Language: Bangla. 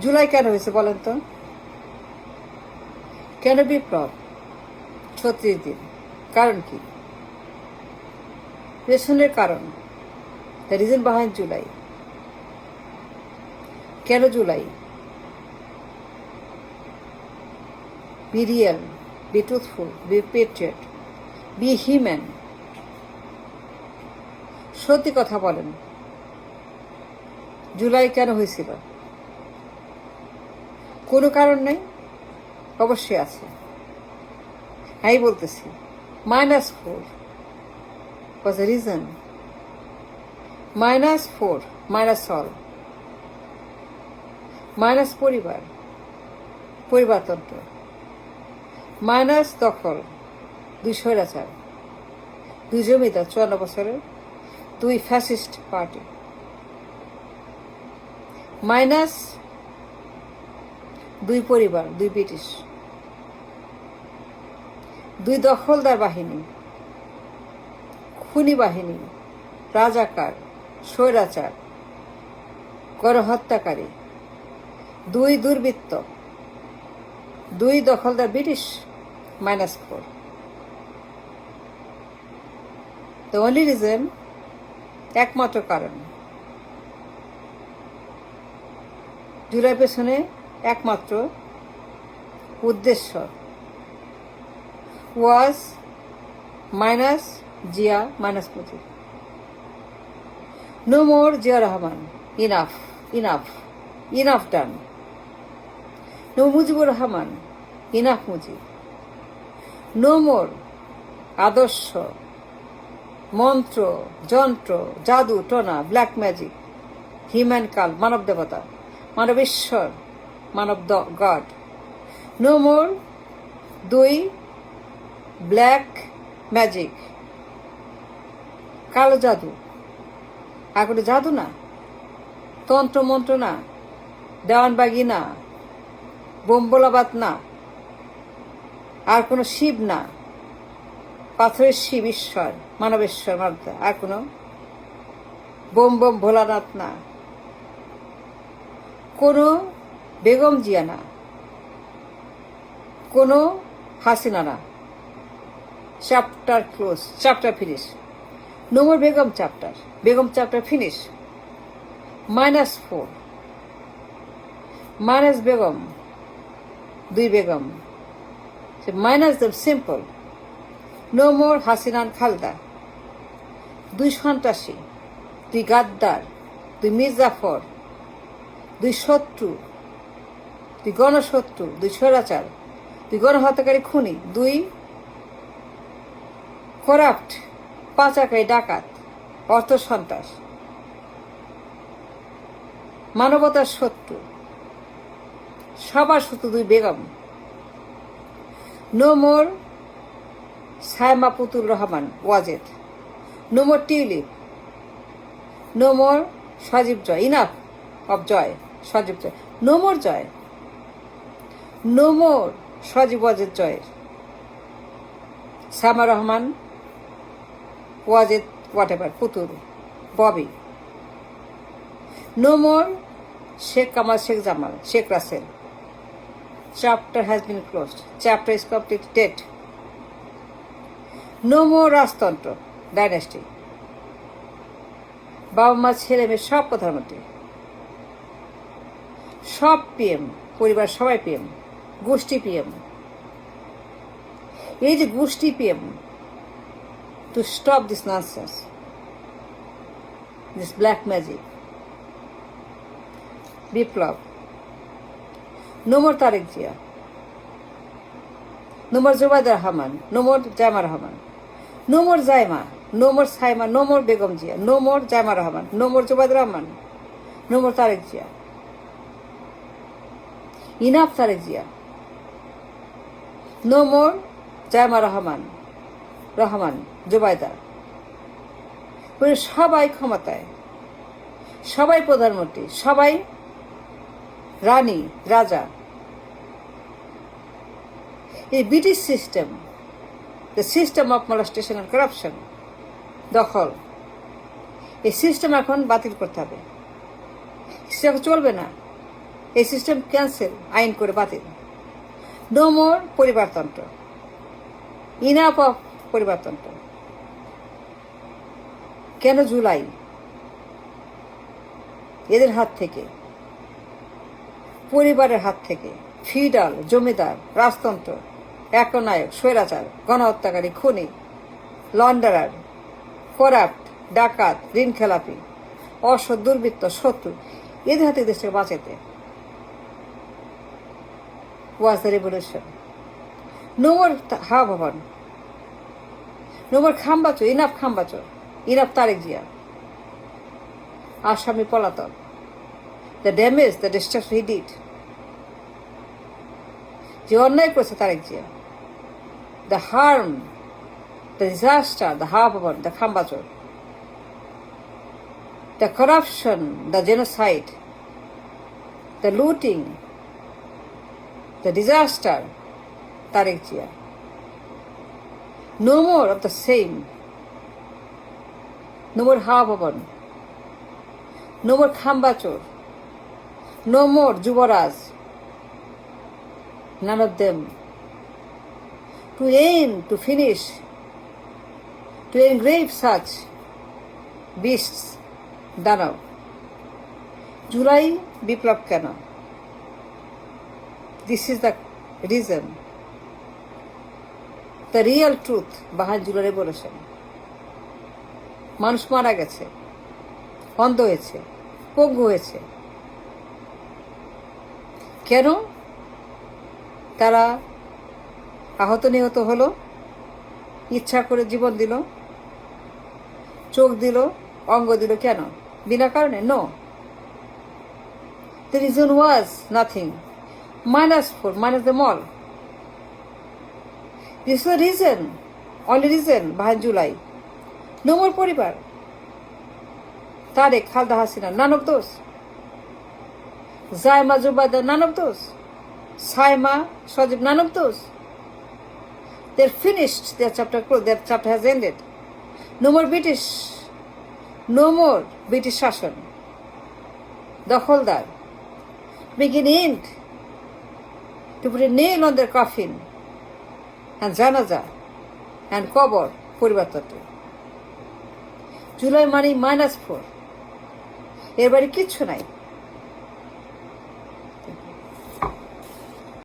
জুলাই কেন হয়েছে বলেন তো? কেন বিপ্লব? 36 দিন। কারণ কি? পেছনের কারণ, দ্য রিজন বিহাইন্ড জুলাই। কেন July? Be real, be truthful, be patriot, be human. সত্যি কথা বলেন, জুলাই কেন হয়েছিল? কোনো কারণ নেই? অবশ্যই আছে। আমি বলতেছি, -4 was the reason. -4, minus all. Minus পরিবার, পরিবারতন্ত্র, মাইনাস দখল, 2 স্বৈরাচার, 2 জমিদার 54 বছরের, 2 ফ্যাসিস্ট পার্টি, মাইনাস 2 পরিবার, 2 ব্রিটিশ, 2 দখলদার বাহিনী, খুনি বাহিনী, রাজাকার, স্বৈরাচার, গণহত্যাকারী, 2 দুর্বৃত্ত, 2 দখলদার ব্রিটিশ, -4. দ্য অনলি রিজন, একমাত্র কারণ জুলাই পেছনে একমাত্র উদ্দেশ্য was minus Zia minus Mujib. No more Zia Rahman, enough enough enough done. No Mujibur Rahman, enough Mujib. No more আদর্শ, মন্ত্র, যন্ত্র, জাদু টোনা, ব্ল্যাক ম্যাজিক, হিউম্যান কাল, মানব দেবতা, মানবেশ্বর, মানব God. No more 2 black magic, কালো জাদু। আর কোনো জাদু না, তন্ত্র মন্ত্র না, দেওয়ানবাগি না, বোম্বলাবাদ না, আর কোনো শিব না, পাথরের শিব ঈশ্বর, মানবেশ্বর, মানব। আর কোনো বোম বোম ভোলানাথ না, কোনো বেগম জিয়া না, কোনো হাসিনা না। Chapter close, chapter finish. No more Begum chapter, Begum chapter finish. -4 minus Begum, 2 Begum, minus them, simple. No more Hasina Khaleda, 2 সন্ত্রাসী, 2 গাদ্দার, 2 মির্জাফর, 2 শত্রু, 2 গণশত্রু, 2 স্বৈরাচার, 2 গণহত্যাকারী খুনি, 2 করাপ্ট, পাচারকারী, ডাকাত, অর্থ সন্ত্রাস, মানবতার শত্রু, সবার শত্রু 2 Begum. No more Saima Putul Rahman Wazed, no more Tulip, no more Sajeeb Joy, enough of Joy, Sajeeb Joy, no more Joy, no more Sajeeb Wazed জয়ের, Saima Rahman Wazed, whatever, Putul, Bobby. No more Sheikh Kamal, Sheikh Jamal, Sheikh Russell. Chapter has been closed. Chapter is completed. No more রাজতন্ত্র, ডাইনাস্টি। বাবা মা ছেলে মেয়ে সব প্রধানমন্ত্রী, সব পিএম, পরিবার সবাই পিএম, গোষ্ঠী পিএম। এই যে গোষ্ঠী PM, to stop this nonsense, this black magic, বিপ্লব। No more Tarique Zia, no more Zubaida Rahman, no more Zaima Rahman, no more Zaima, no more Saima, no more Begum Zia, no more Zaima Rahman, no more Zubaida Rahman, no more Tarique Zia, enough Tarique Zia. No more Zaima Rahman, Rahman, Zubaida. সবাই ক্ষমতায়, সবাই প্রধানমন্ত্রী, সবাই রানী, রাজা। এই British system, the system of molestation and corruption, দখল, এই সিস্টেম এখন বাতিল করতে হবে। সেটা চলবে না। এই সিস্টেম ক্যান্সেল, আইন করে বাতিল। নো মোর পরিবারতন্ত্র, ইনাফ অফ পরিবারতন্ত্র। কেন জুলাই? এদের হাত থেকে, পরিবারের হাত থেকে, ফিউডাল, জমিদার, রাজতন্ত্র, একনায়ক, স্বৈরাচার, গণহত্যাকারী, খুনি, লন্ডারার, করাপ্ট, ডাকাত, ঋণ খেলাপি, অসৎ, দুর্বৃত্ত, শত্রু, এদের হাতে দেশকে বাঁচাতে was the revolution. No more Hawa Bhavan. No more Khambacho, enough Khambacho, enough Tariq Jia. Asami Palaton. The damage, the destruction he did. যে অন্যায় করেছে Tarique Zia, the harm, the disaster, the Hawa Bhavan, the Khambacho, the corruption, the genocide, the looting, the disaster, Tariq Jia. No more of the same. No more Hawa Bhavan. No more Khambachor. No more Jubaraj. None of them. To end, to finish, to engrave such beasts, Danav. July বিপ্লব কেন? This is the reason, the real truth behind July revolution. মানুষ মারা গেছে, অন্ধ হয়েছে, পঙ্গু হয়েছে। কেন তারা আহত নিহত হলো? ইচ্ছা করে জীবন দিল, চোখ দিল, অঙ্গ দিল, কেন? বিনা কারণে? No. The reason was nothing. -4, minus them all. This is the reason, only reason behind July. No more পরিবার। Tariq, Khalda Hasina, none of those. Zaima Zubaydah, none of those. Saima, Sajib, none of those. They're finished, their chapter closed, their chapter has ended. No more British, no more British Shashan. Dakholdar, begin end. To put a nail on their coffin and janaza and কবর পরিবর্তন। জুলাই মানে -4, এর বাইরে কিচ্ছু নাই।